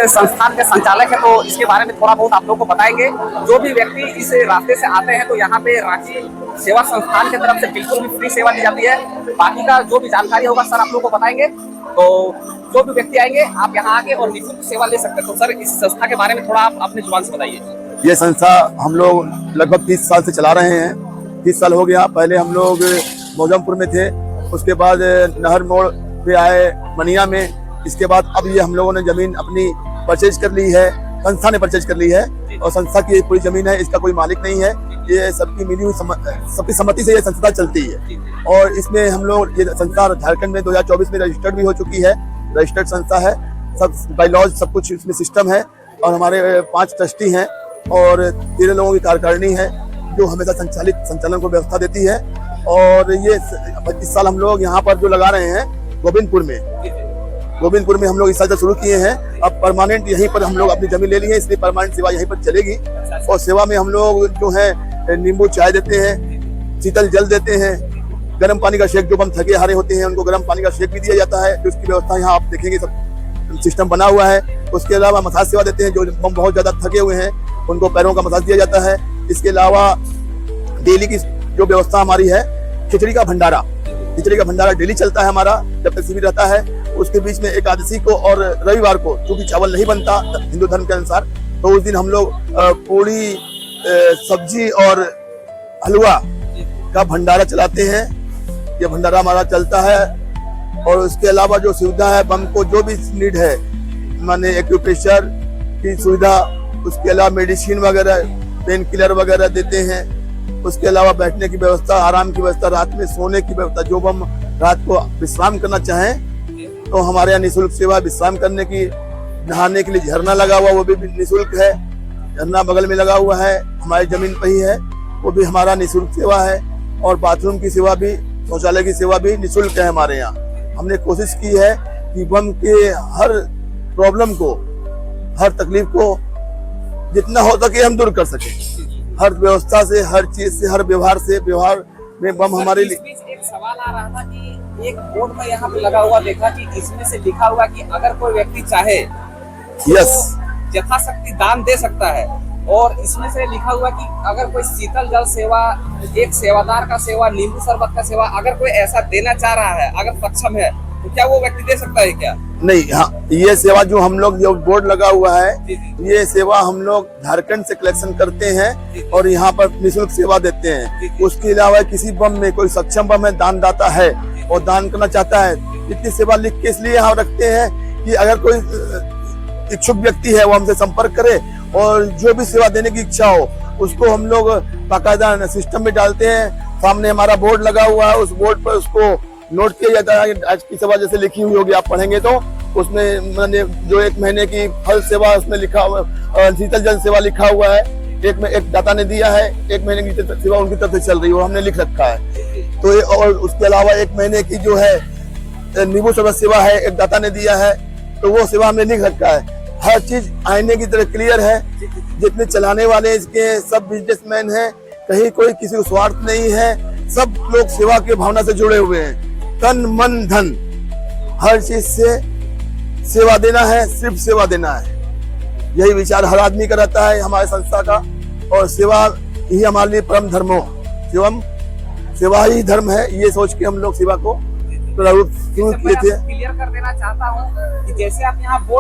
संस्थान के संचालक है, तो इसके बारे में थोड़ा बहुत आप लोग को बताएंगे। जो भी व्यक्ति इस रास्ते से आते हैं तो यहाँ पे रांची सेवा संस्थान की तरफ से बिल्कुल भी फ्री सेवा दी जाती है। बाकी का जो भी जानकारी होगा सर आप लोग को बताएंगे। तो जो भी व्यक्ति आएंगे आप यहाँ आके और निःशुल्क सेवा ले सकते हैं। तो सर इस संस्था के बारे में थोड़ा आप अपनी जुबान से बताइए। ये संस्था हम लोग लगभग 30 साल से चला रहे हैं। 30 साल हो गया। पहले हम लोग मौजमपुर में थे, उसके बाद नहर मोड़ पे आए मनिया में। इसके बाद अब ये हम लोगों ने जमीन अपनी परचेज कर ली है, संस्था ने परचेज कर ली है और संस्था की पूरी जमीन है, इसका कोई मालिक नहीं है। ये सबकी मिली हुई सबकी सम्मति से ये संस्था चलती है। और इसमें हम लोग ये संस्था झारखंड में 2024 में रजिस्टर्ड भी हो चुकी है। रजिस्टर्ड संस्था है, सब बाय लॉज सब कुछ इसमें सिस्टम है। और हमारे 5 ट्रस्टी हैं और 13 लोगों की कार्यकारिणी है जो हमेशा संचालन को व्यवस्था देती है। और ये 25 साल हम लोग यहाँ पर जो लगा रहे हैं गोविंदपुर में हम लोग इस साल से शुरू किए हैं। अब परमानेंट यहीं पर हम लोग अपनी जमीन ले ली है, इसलिए परमानेंट सेवा यहीं पर चलेगी। और सेवा में हम लोग जो है नींबू चाय देते हैं, शीतल जल देते हैं, गर्म पानी का शेक, जो हम थके हारे होते हैं उनको गर्म पानी का शेक भी दिया जाता है। उसकी व्यवस्था यहाँ आप देखेंगे सब सिस्टम बना हुआ है। उसके अलावा मसाज सेवा देते हैं, जो हम बहुत ज्यादा थके हुए हैं उनको पैरों का मसाज दिया जाता है। इसके अलावा डेली की जो व्यवस्था हमारी है, खिचड़ी का भंडारा डेली चलता है हमारा जब तक शिविर रहता है। उसके बीच में एकादशी को और रविवार को क्योंकि चावल नहीं बनता हिंदू धर्म के अनुसार, तो उस दिन हम लोग पूरी सब्जी और हलवा का भंडारा चलाते हैं। ये भंडारा हमारा चलता है। और उसके अलावा जो सुविधा है, बम को जो भी नीड है, माने एक्यूप्रेशर की सुविधा, उसके अलावा मेडिसिन वगैरह, पेन किलर वगैरह देते हैं। उसके अलावा बैठने की व्यवस्था, आराम की व्यवस्था, रात में सोने की व्यवस्था, जो हम रात को विश्राम करना चाहें तो हमारे यहाँ निःशुल्क सेवा विश्राम करने की। नहाने के लिए झरना लगा हुआ, वो भी निःशुल्क है। झरना बगल में लगा हुआ है, हमारी जमीन पर ही है, वो भी हमारा निःशुल्क सेवा है। और बाथरूम की सेवा भी, शौचालय की सेवा भी निःशुल्क है हमारे यहाँ। हमने कोशिश की है कि बम के हर प्रॉब्लम को, हर तकलीफ को जितना हो सके हम दूर कर सके। हर व्यवस्था से, हर चीज से, हर व्यवहार में बम हमारे लिए। एक सवाल आ रहा था कि एक बोर्ड में यहाँ पे लगा हुआ देखा कि इसमें से लिखा हुआ कि अगर कोई व्यक्ति चाहे यस यथाशक्ति दान दे सकता है। और इसमें से लिखा हुआ कि अगर कोई शीतल जल सेवा, एक सेवादार का सेवा, नींबू शरबत का सेवा, अगर कोई ऐसा देना चाह रहा है, अगर सक्षम है, तो क्या वो व्यक्ति दे सकता है क्या? नहीं, हाँ, ये सेवा जो हम लोग, जो बोर्ड लगा हुआ है, ये सेवा हम लोग झारखंड से कलेक्शन करते हैं और यहाँ पर निःशुल्क सेवा देते हैं। उसके अलावा किसी बम में कोई सक्षम बम है, दानदाता है और दान करना चाहता है, इतनी सेवा लिख के इसलिए यहाँ रखते हैं कि अगर कोई इच्छुक व्यक्ति है वो हमसे संपर्क करे और जो भी सेवा देने की इच्छा हो उसको हम लोग बाकायदा सिस्टम में डालते हैं। सामने हमारा बोर्ड लगा हुआ है, उस बोर्ड पर उसको नोट किया जाता है। आज की सेवा जैसे लिखी हुई होगी, आप पढ़ेंगे तो उसमें मैंने जो 1 महीने की फल सेवा उसमें लिखा हुआ, शीतल जल सेवा लिखा हुआ है, एक दाता ने दिया है, 1 महीने की सेवा उनकी तरफ से चल रही है, वो हमने लिख रखा है। तो और उसके अलावा 1 महीने की जो है नींबू शरबत सेवा है, एक दाता ने दिया है, तो वो सेवा हमने लिख रखा है। हर चीज आईने की तरह क्लियर है। जितने चलाने वाले इसके सब बिजनेसमैन हैं, कहीं कोई किसी को स्वार्थ नहीं है। सब लोग सेवा की भावना से जुड़े हुए हैं, तन मन धन हर चीज से सेवा देना है, सिर्फ सेवा देना है। यही विचार हर आदमी का रहता है हमारे संस्था का। और सेवा ही हमारे लिए परम धर्मो, सेवा ही धर्म है, ये सोच के हम लोग सेवा को प्रारूप क्यों किए थे। क्लियर कर देना चाहता हूँ कि जैसे आप यहाँ